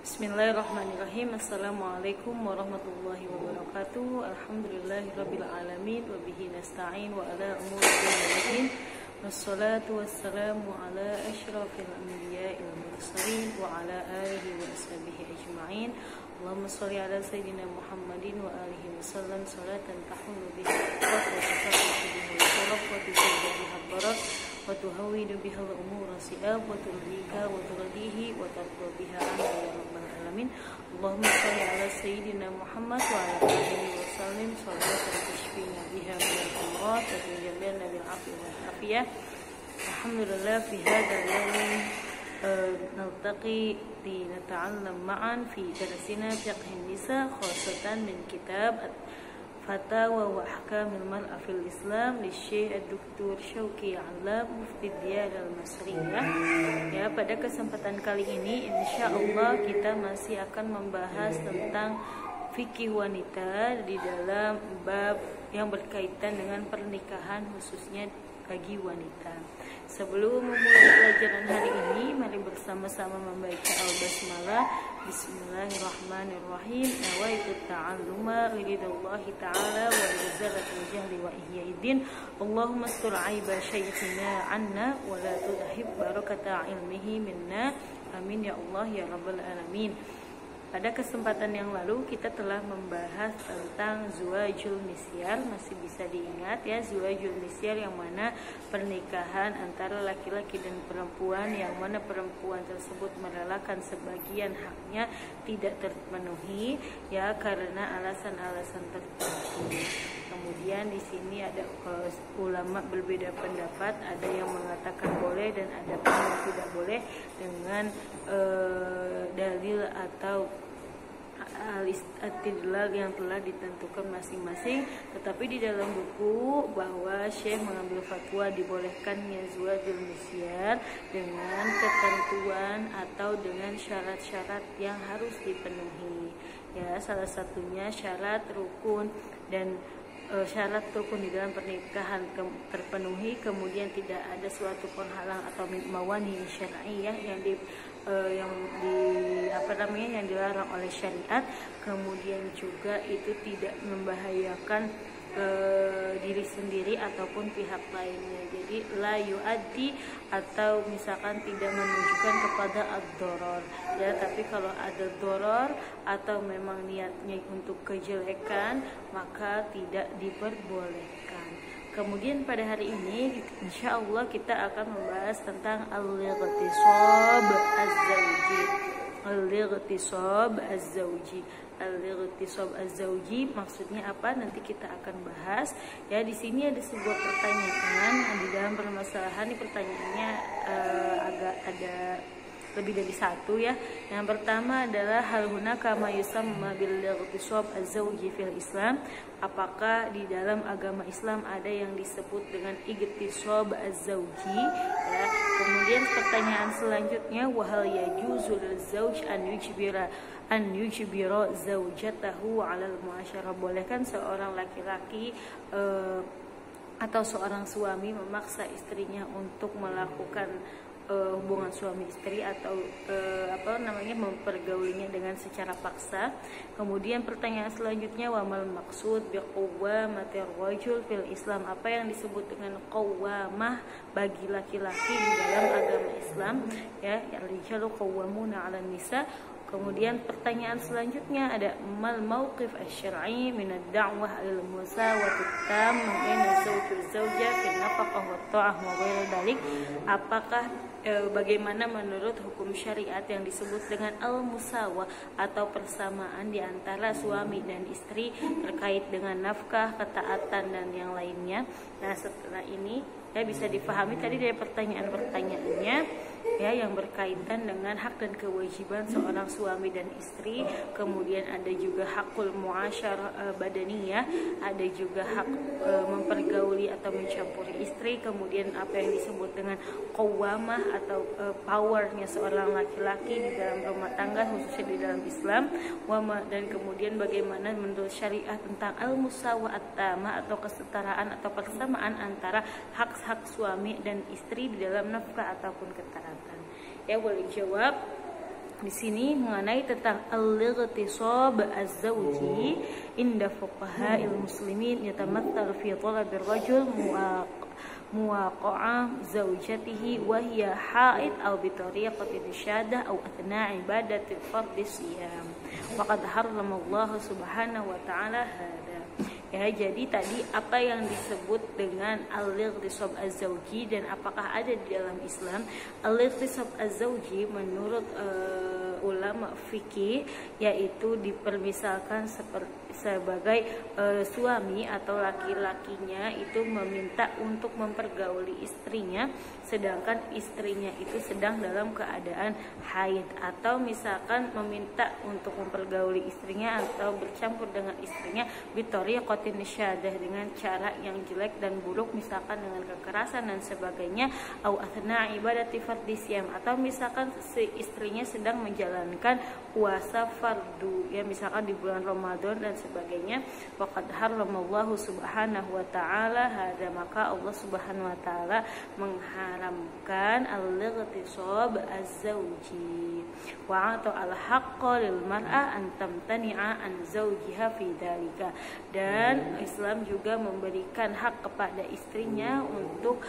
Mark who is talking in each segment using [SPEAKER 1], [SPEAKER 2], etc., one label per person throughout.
[SPEAKER 1] Bismillahirrahmanirrahim. Assalamualaikum warahmatullahi wabarakatuh. Alhamdulillahirabbil alamin wa bihi nasta'in wa ala umuri dunya. Wassalatu wassalamu ala asyrafil anbiya'i wal mursalin wa ala alihi wa ashabihi ajma'in. Allahumma shalli ala sayyidina Muhammadin wa alihi wasallam salatan tahulu biha wa tuqaddisu biha syaraf wa tuzidu biha barak wa tuhawwidu biha al-umura si'ab wa tulika wa turdihi wa tardu biha anna ya rabbal alamin. Allahumma shalli ala sayyidina Muhammad wa ala alihi wasallam salatan tashfina biha min al-amrat wa tunjallana bil afwi wal afiyah. Alhamdulillah fi hadha al-yawm نلتقي لنتعلم معا في درسنا فقه النساء خاصة من كتاب فتاوى وأحكام المرأة في الإسلام للشيخ الدكتور Syauqi Alam Mufti Diyar Al-Masriyah. Ya, pada kesempatan kali ini insya Allah kita masih akan membahas tentang fikih wanita di dalam bab yang berkaitan dengan pernikahan khususnya bagi wanita. Sebelum memulai pelajaran hari ini, mari bersama-sama membaca Al-Basmalah. Bismillahirrahmanirrahim. Nawaitu ta'alluma lillahi ta'ala wa lizalatil jahli wa ihya'iddin. Allahumma astur aiba syaikhina anna wa la tudhib barakata ilmihi minna. Amin ya Allah ya rabbal alamin. Pada kesempatan yang lalu kita telah membahas tentang zuwajul misyar. Masih bisa diingat ya, zuwajul misyar yang mana pernikahan antara laki-laki dan perempuan, yang mana perempuan tersebut merelakan sebagian haknya tidak terpenuhi ya karena alasan-alasan tertentu. Kemudian di sini ada ulama berbeda pendapat, ada yang mengatakan boleh dan ada yang tidak boleh dengan dalil atau al-istidlal yang telah ditentukan masing-masing. Tetapi di dalam buku bahwa Syekh mengambil fatwa dibolehkannya zuwajul misyar dengan ketentuan atau dengan syarat-syarat yang harus dipenuhi. Ya, salah satunya syarat rukun dan syarat rukun di dalam pernikahan terpenuhi, kemudian tidak ada suatu penghalang atau mawani syar'iyyah yang dilarang oleh syariat, kemudian juga itu tidak membahayakan diri sendiri ataupun pihak lainnya. Jadi la yu'addi atau misalkan tidak menunjukkan kepada ad-doror ya, tapi kalau ada doror atau memang niatnya untuk kejelekan maka tidak diperbolehkan. Kemudian pada hari ini insya Allah kita akan membahas tentang al-ightisab az-zawji. Al-ightisab az-zawji. Al-ightisab az-zawji maksudnya apa? Nanti kita akan bahas. Ya, di sini ada sebuah pertanyaan di dalam permasalahan. Ini pertanyaannya agak ada lebih dari satu ya. Yang pertama adalah hal hunaka ma yusamma bil ightisab az-zawji fil Islam. Apakah di dalam agama Islam ada yang disebut dengan ightisab az-zawji ya. Kemudian pertanyaan selanjutnya wahal yajuzu lil zawj an yujbira zawjatahu 'alal mu'asyarah. Bolehkan seorang laki-laki atau seorang suami memaksa istrinya untuk melakukan hubungan suami istri atau mempergaulinya dengan secara paksa. Kemudian pertanyaan selanjutnya wamal maksud biqawwamatir rajul fil Islam. Apa yang disebut dengan qawwamah bagi laki-laki di dalam agama Islam ya, ar-rijalu qawwamuna 'alan nisa. Kemudian pertanyaan selanjutnya ada mal mauqif asy-syar'i min ad-da'wah lil musawati tam baina zawj wa zawjah fi nafaqah wa ta'ah wa ghairi dzalik. Apakah bagaimana menurut hukum syariat yang disebut dengan al-musawah atau persamaan di antara suami dan istri terkait dengan nafkah, ketaatan dan yang lainnya. Nah, setelah ini ya bisa difahami tadi dari pertanyaan-pertanyaannya ya yang berkaitan dengan hak dan kewajiban seorang suami dan istri. Kemudian ada juga hakul muasyarah badaniyah, ada juga hak mempergauli atau mencampuri istri. Kemudian apa yang disebut dengan qawwamah atau powernya seorang laki-laki di dalam rumah tangga khususnya di dalam Islam. Dan kemudian bagaimana menurut syariat tentang al-musawah at-tamah atau kesetaraan atau persamaan antara hak-hak suami dan istri di dalam nafkah ataupun ketaatan. Ya, boleh jawab di sini mengenai tentang al-ightisab az-zawji inda fuqaha'il muslimin yatamatthal fi talabil rajul muwaqa'ah zawjatihi wa hiya haid aw bi tariqati isyadah aw athna ibadati fardhi siyam wa qad harrama Allah subhanahu wa ta'ala hada. Ya, jadi tadi apa yang disebut dengan al-ightisab az-zawji dan apakah ada di dalam Islam? Al-ightisab az-zawji menurut ulama fikih yaitu dipermisalkan sebagai suami atau laki-lakinya itu meminta untuk mempergauli istrinya sedangkan istrinya itu sedang dalam keadaan haid, atau misalkan meminta untuk mempergauli istrinya atau bercampur dengan istrinya bitariqatin syadah dengan cara yang jelek dan buruk, misalkan dengan kekerasan dan sebagainya, au athna ibadati fardhi siyam, atau misalkan si istrinya sedang menjalankan puasa fardu ya, misalkan di bulan Ramadan dan sebagainya. Waqad harramallahu subhanahu wa ta'ala hada, maka Allah subhanahu wa ta'ala mengharamkan al-ightisab az-zawji wa ata al-haqqa lil mar'a an tamtani'a an zawjiha fi dalika, dan Islam juga memberikan hak kepada istrinya untuk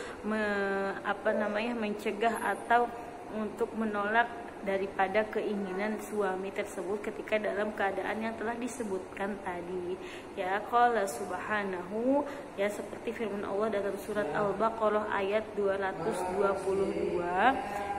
[SPEAKER 1] mencegah atau untuk menolak daripada keinginan suami tersebut ketika dalam keadaan yang telah disebutkan tadi ya. Qala subhanahu, ya, seperti firman Allah dalam surat Al-Baqarah ayat 222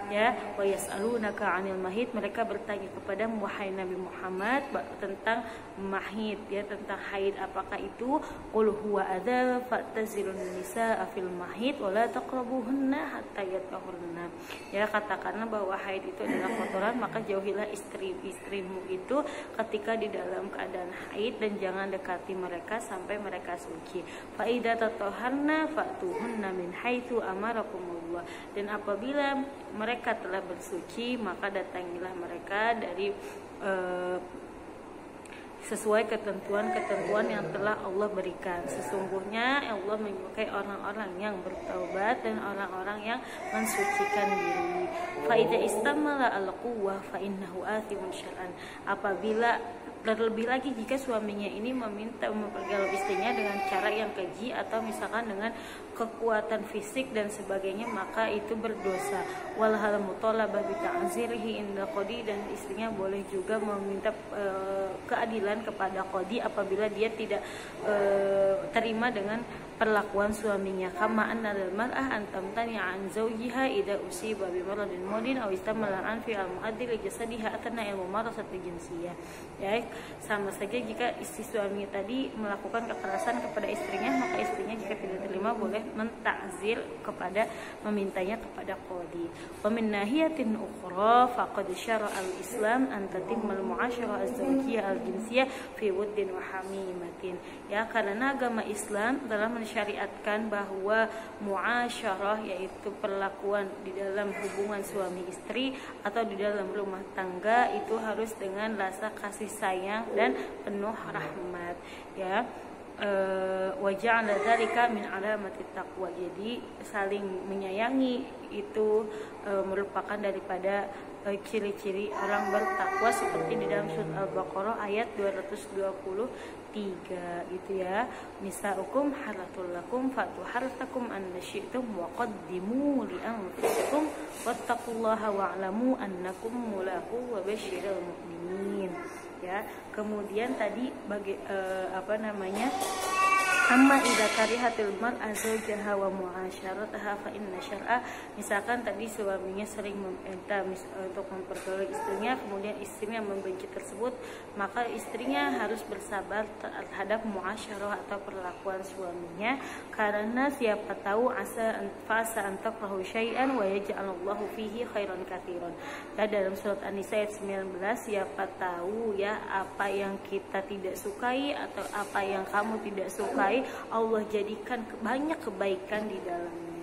[SPEAKER 1] ya, wa yas'alunaka 'anil mahid, mereka bertanya kepada wahai Nabi Muhammad tentang mahid ya, tentang haid, apakah itu? Qul huwa adza fa'tazilun nisaa fil mahid wa la taqrabuhunna hatta yatahurna, ya, katakanlah bahwa haid itu adalah kotoran, maka jauhilah istri-istrimu itu ketika di dalam keadaan haid dan jangan dekati mereka sampai mereka suci. Fa idza tatahharna fa'tuhunna min haitsu amarakumullah, dan apabila mereka telah bersuci maka datangilah mereka dari sesuai ketentuan-ketentuan yang telah Allah berikan. Sesungguhnya Allah menyukai orang-orang yang bertaubat dan orang-orang yang mensucikan diri. Fa idza istamala al-quwwah fa innahu athimun syar'an, apabila terlebih lagi jika suaminya ini meminta mempergaul istrinya dengan cara yang keji atau misalkan dengan kekuatan fisik dan sebagainya, maka itu berdosa. Wal hal mutalabah bi ta'zirihi inda qadi, dan istrinya boleh juga meminta keadilan kepada qadi apabila dia tidak terima dengan perlakuan suaminya. Kama anna lil mar'ah an tamtani an zawjiha idza usiba bi maradin mudin aw istamala an fi al-mu'addil li jasadiha atna al-mumarasati jinsiyah. Ya, sama saja jika istri suaminya tadi melakukan kekerasan kepada istrinya, maka istrinya jika tidak terima boleh mentakzir kepada memintanya kepada qadi. Wa min nahiyatin ukhra faqad syara al-Islam an tatimmal mu'asyarah az-zawjiyyah al-jinsiyah fi wuddin wa hamimatin. Ya, karena agama Islam telah mensyariatkan bahwa muasyarah yaitu perlakuan di dalam hubungan suami istri atau di dalam rumah tangga itu harus dengan rasa kasih sayang dan penuh rahmat ya. Wa ja'ala dzalika min alamati taqwa, jadi saling menyayangi itu merupakan daripada ciri-ciri orang bertakwa seperti di dalam surat Al-Baqarah ayat 223 gitu ya. Nisa'ukum haratul lakum fatu hartakum an nasyi'tum wa qaddimu li anfusikum wattaqullaha wa'lamu annakum mulaqu wa basyiril mu'minin ya. Kemudian tadi amma idza karihatil mar'a zawjaha wa mu'asyarataha fa inna syar'a, misalkan tadi suaminya sering meminta untuk mempergaul istrinya, kemudian istrinya membenci tersebut, maka istrinya harus bersabar terhadap mu'asyarah atau perlakuan suaminya, karena siapa tahu asa an takrahu syai'an wa yaj'alallahu fihi khairan katsiran. Dan dalam surat An-Nisa ayat 19, siapa tahu ya apa yang kita tidak sukai atau apa yang kamu tidak sukai Allah jadikan banyak kebaikan di dalamnya.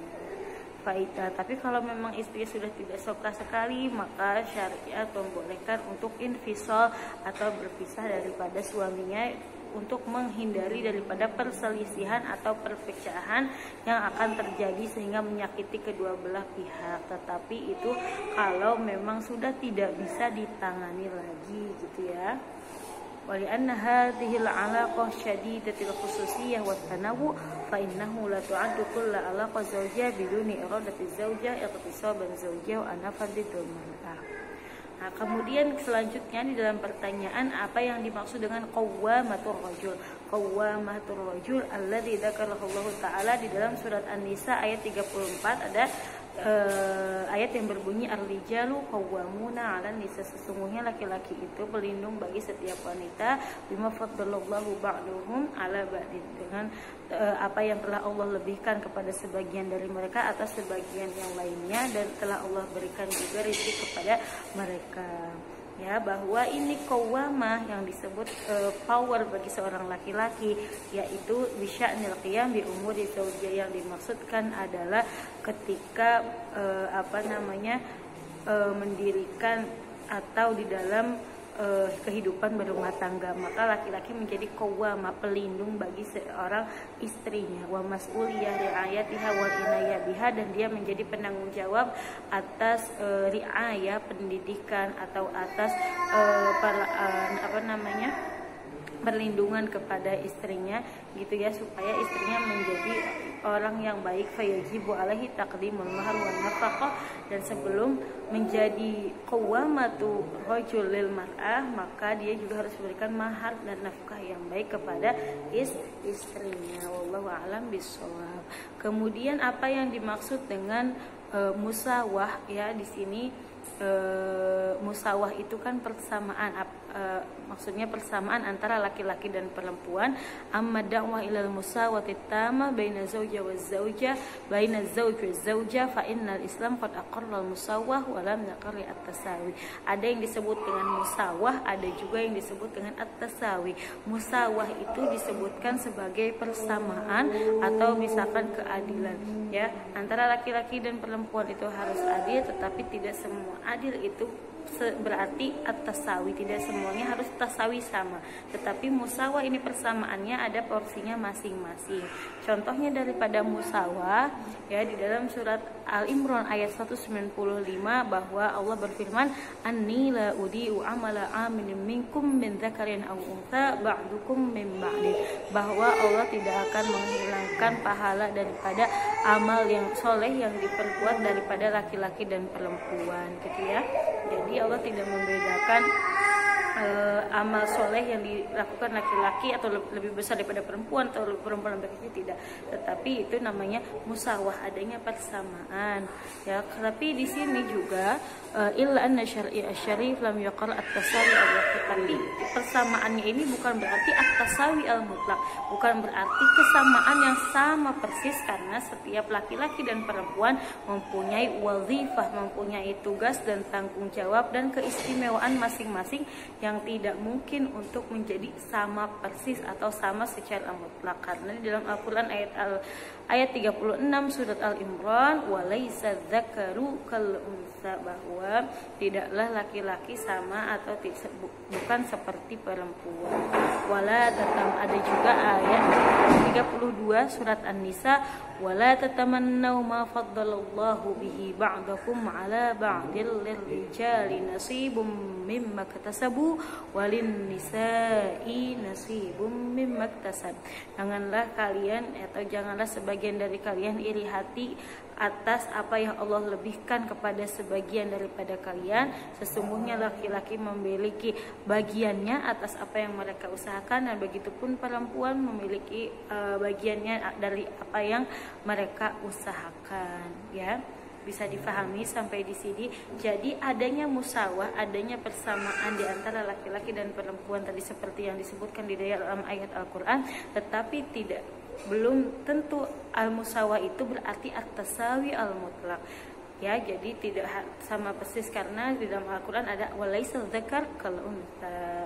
[SPEAKER 1] Faida. Tapi kalau memang istri sudah tidak suka sekali, maka syariat membolehkan untuk infisal atau berpisah daripada suaminya untuk menghindari daripada perselisihan atau perpecahan yang akan terjadi sehingga menyakiti kedua belah pihak. Tetapi itu kalau memang sudah tidak bisa ditangani lagi gitu ya. ولأن هذه العلاقة شديدة الخصوصية والتنوع فإنه لا تعد كل علاقة زوجية بدون إرادة الزوجة اغتصابا زوجيا وأنفا ضد المرأة. Nah, kemudian selanjutnya di dalam pertanyaan apa yang dimaksud dengan qawwamatur rajul. Qawwamatur rajul alladzi dzakarahu Allah Ta'ala di dalam surat An-Nisa ayat 34 ada ayat yang berbunyi ar-rijalu qawwamuna 'alan nisa, sesungguhnya laki-laki itu pelindung bagi setiap wanita bima faddalallahu ba'dahum 'ala ba'din, dengan apa yang telah Allah lebihkan kepada sebagian dari mereka atas sebagian yang lainnya, dan telah Allah berikan juga rezeki kepada mereka. Ya, bahwa ini qawwamah yang disebut power bagi seorang laki-laki, yaitu bisya'nil qiyam bi umuri zaujiyah, yang dimaksudkan adalah ketika mendirikan atau di dalam kehidupan berumah tangga, maka laki-laki menjadi qawwamah, pelindung bagi seorang istrinya, wa mas'uliyah ri'ayatiha wa inayah biha, dan dia menjadi penanggung jawab atas ri'ayah, pendidikan, atau atas perlindungan kepada istrinya gitu ya, supaya istrinya menjadi orang yang baik. Fayajibu alaihi taqdimul mahar wan nafaqah, dan sebelum menjadi qawwamatu rajul lil mar'ah, maka dia juga harus memberikan mahar dan nafkah yang baik kepada istrinya. Wallahu a'lam bishawab. Kemudian apa yang dimaksud dengan musawah ya di sini? Musawah itu kan persamaan, maksudnya persamaan antara laki-laki dan perempuan. Amma da'wah ilal musawati tamah baina zawja wa zawja, baina zawj wa zawja, fa innal Islam qad aqarra al musawah wa lam yaqarri at-tasawi. Ada yang disebut dengan musawah, ada juga yang disebut dengan at-tasawi. Musawah itu disebutkan sebagai persamaan atau misalkan keadilan ya, antara laki-laki dan perempuan itu harus adil, tetapi tidak semua adil itu berarti at-tasawi, tidak semuanya harus tasawi sama, tetapi musawah ini persamaannya ada porsinya masing-masing. Contohnya daripada musawah ya di dalam surat Al-Imran ayat 195, bahwa Allah berfirman, anni la udi'u amala amilin minkum min dzakarin aw untha ba'dukum min ba'din, bahwa Allah tidak akan menghilangkan pahala daripada amal yang soleh yang diperbuat daripada laki-laki dan perempuan gitu ya. Jadi Allah tidak membedakan amal soleh yang dilakukan laki-laki atau lebih besar daripada perempuan atau perempuan lebih kecil, tidak, tetapi itu namanya musawah, adanya persamaan ya. Tapi di sini juga illa anna syar'i asy-syarif lam yaqal at-tasawi al-mutlaq, tapi persamaannya ini bukan berarti at-tasawi al-mutlaq, bukan berarti kesamaan yang sama persis, karena setiap laki-laki dan perempuan mempunyai wazifah, mempunyai tugas dan tanggung jawab dan keistimewaan masing-masing yang tidak mungkin untuk menjadi sama persis atau sama secara mutlak. Karena di dalam Al-Quran ayat 36 surat Al-Imran, walaysa dzakaru kal unsa, bahwa tidaklah laki-laki sama atau bukan seperti perempuan. Wala tatam, ada juga ayat 32 surat An-Nisa, wala tatamannau ma faddalallahu bihi ba'dakum ala ba'dil lirrijali nasibum mimma katasabu walin nisa'i nasibum mimma katasab. Janganlah kalian atau janganlah sebagian dari kalian iri hati atas apa yang Allah lebihkan kepada sebagian daripada kalian. Sesungguhnya laki-laki memiliki bagiannya atas apa yang mereka usahakan, dan begitupun perempuan memiliki bagiannya dari apa yang mereka usahakan ya. Bisa difahami sampai di sini. Jadi adanya musawah, adanya persamaan di antara laki-laki dan perempuan tadi seperti yang disebutkan di dalam ayat Al-Quran, tetapi belum tentu al-musawah itu berarti at-tasawi al-mutlaq ya. Jadi tidak sama persis, karena di dalam Al-Quran ada walaisal dzakar kal untha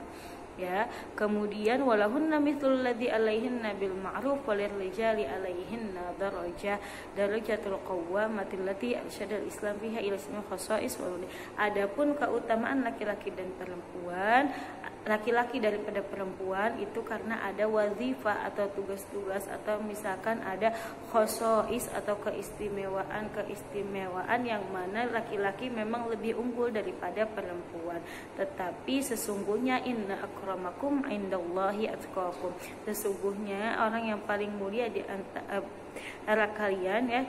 [SPEAKER 1] ya. Kemudian walahunna mithlul ladzi alaihinna bil ma'ruf walirrijali alaihinna darajatul qawwamati allati arsyadal Islam fiha ila ismi khasais wal. Adapun keutamaan laki-laki dan perempuan laki-laki daripada perempuan itu karena ada wazifah atau tugas-tugas, atau misalkan ada khosois atau keistimewaan yang mana laki-laki memang lebih unggul daripada perempuan. Tetapi sesungguhnya inna akramakum indallahi atqakum, sesungguhnya orang yang paling mulia di antara kalian ya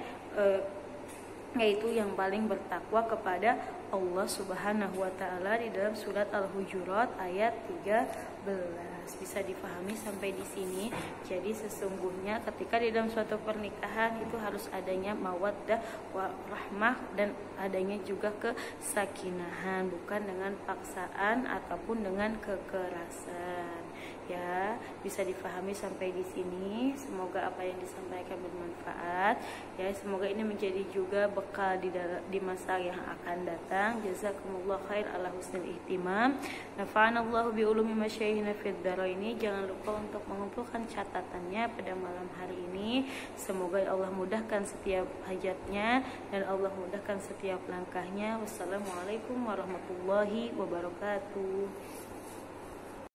[SPEAKER 1] yaitu yang paling bertakwa kepada Allah Subhanahu wa taala, di dalam surat Al-Hujurat ayat 13. Bisa difahami sampai di sini. Jadi sesungguhnya ketika di dalam suatu pernikahan itu harus adanya mawaddah wa rahmah dan adanya juga kesakinahan, bukan dengan paksaan ataupun dengan kekerasan. Ya, bisa difahami sampai di sini. Semoga apa yang disampaikan bermanfaat. Ya, semoga ini menjadi juga bekal di masa yang akan datang. Jazakumullah khair ala husnil ihtimam. Nafa'anallahu bi ulumi masyayikhina fid dharaini. Jangan lupa untuk mengumpulkan catatannya pada malam hari ini. Semoga Allah mudahkan setiap hajatnya dan Allah mudahkan setiap langkahnya. Wassalamualaikum warahmatullahi wabarakatuh.